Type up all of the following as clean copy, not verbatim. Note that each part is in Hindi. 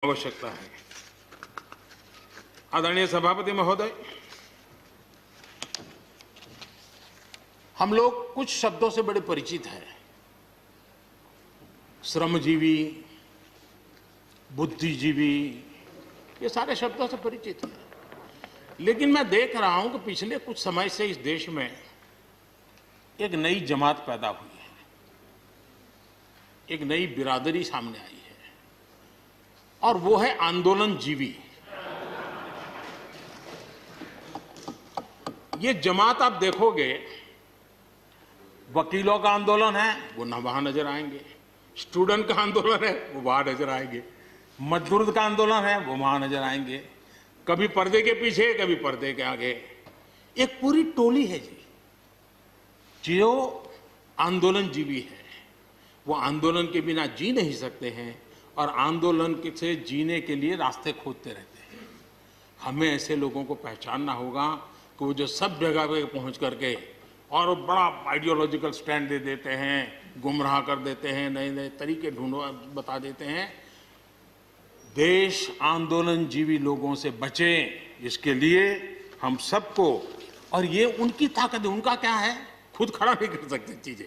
आवश्यकता है। आदरणीय सभापति महोदय, हम लोग कुछ शब्दों से बड़े परिचित हैं। श्रमजीवी, बुद्धिजीवी, ये सारे शब्दों से परिचित हैं। लेकिन मैं देख रहा हूं कि पिछले कुछ समय से इस देश में एक नई जमात पैदा हुई है, एक नई बिरादरी सामने आई है, और वो है आंदोलनजीवी। ये जमात आप देखोगे, वकीलों का आंदोलन है वो न वहां नजर आएंगे, स्टूडेंट का आंदोलन है वो वहां नजर आएंगे, मजदूर का आंदोलन है वो वहां नजर आएंगे, कभी पर्दे के पीछे कभी पर्दे के आगे। एक पूरी टोली है जी जो आंदोलनजीवी है। वो आंदोलन के बिना जी नहीं सकते हैं और आंदोलन से जीने के लिए रास्ते खोजते रहते हैं। हमें ऐसे लोगों को पहचानना होगा कि वो जो सब जगह पे पहुंच करके और बड़ा आइडियोलॉजिकल स्टैंड दे देते हैं, गुमराह कर देते हैं, नए नए तरीके बता देते हैं। देश आंदोलनजीवी लोगों से बचे, इसके लिए हम सबको, और ये उनकी ताकत है। उनका क्या है, खुद खड़ा नहीं कर सकते चीजें,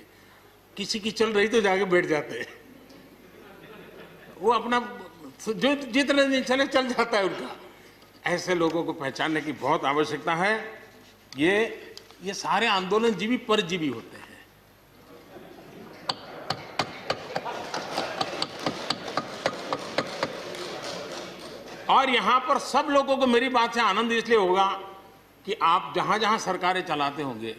किसी की चल रही तो जाके बैठ जाते हैं, वो अपना जो जितने दिन चले चल जाता है उनका। ऐसे लोगों को पहचानने की बहुत आवश्यकता है। ये सारे आंदोलनजीवी परजीवी होते हैं। और यहां पर सब लोगों को मेरी बात से आनंद इसलिए होगा कि आप जहां जहां सरकारें चलाते होंगे,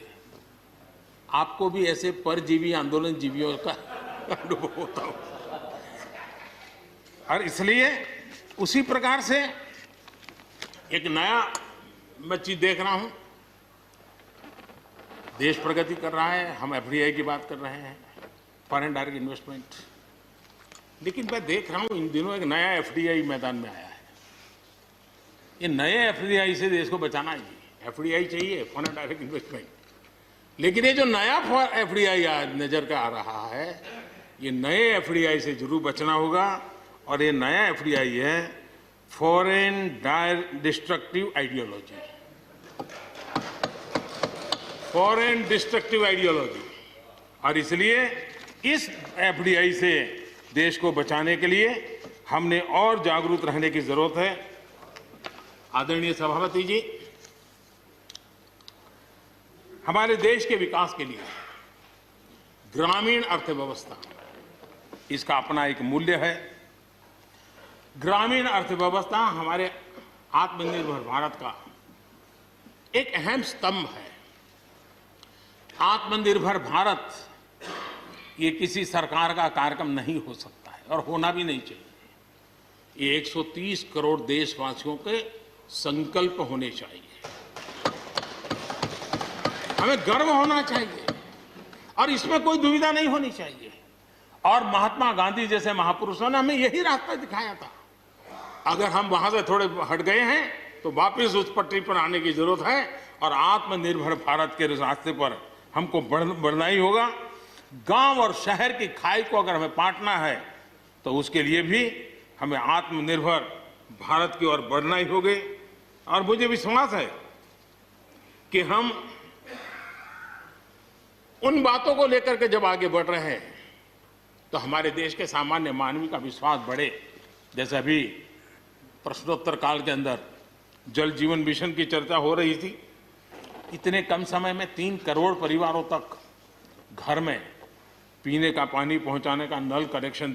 आपको भी ऐसे परजीवी आंदोलनजीवियों का अनुभव होता हो। और इसलिए उसी प्रकार से एक नया मैं चीज देख रहा हूं। देश प्रगति कर रहा है, हम एफडीआई की बात कर रहे हैं, फॉरेन डायरेक्ट इन्वेस्टमेंट। लेकिन मैं देख रहा हूं इन दिनों एक नया एफडीआई मैदान में आया है। ये नए एफडीआई से देश को बचाना है जी। एफडीआई चाहिए, फॉरेन डायरेक्ट इन्वेस्टमेंट। लेकिन ये जो नया एफडीआई नजर का आ रहा है, ये नए एफडीआई से जरूर बचना होगा। और ये नया एफडीआई है foreign destructive ideology, foreign destructive ideology. और इसलिए इस एफडीआई से देश को बचाने के लिए हमने और जागरूक रहने की जरूरत है। आदरणीय सभापति जी, हमारे देश के विकास के लिए ग्रामीण अर्थव्यवस्था, इसका अपना एक मूल्य है। ग्रामीण अर्थव्यवस्था हमारे आत्मनिर्भर भारत का एक अहम स्तंभ है। आत्मनिर्भर भारत ये किसी सरकार का कार्यक्रम नहीं हो सकता है और होना भी नहीं चाहिए। ये 130 करोड़ देशवासियों के संकल्प होने चाहिए। हमें गर्व होना चाहिए और इसमें कोई दुविधा नहीं होनी चाहिए। और महात्मा गांधी जैसे महापुरुषों ने हमें यही रास्ता दिखाया था। अगर हम वहां से थोड़े हट गए हैं तो वापस उस पटरी पर आने की जरूरत है और आत्मनिर्भर भारत के रास्ते पर हमको बढ़ना ही होगा। गांव और शहर की खाई को अगर हमें बांटना है तो उसके लिए भी हमें आत्मनिर्भर भारत की ओर बढ़ना ही होगा। और मुझे विश्वास है कि हम उन बातों को लेकर के जब आगे बढ़ रहे हैं तो हमारे देश के सामान्य मानवी का विश्वास बढ़े। जैसे अभी प्रश्नोत्तर काल के अंदर जल जीवन मिशन की चर्चा हो रही थी। इतने कम समय में 3 करोड़ परिवारों तक घर में पीने का पानी पहुंचाने का नल कनेक्शन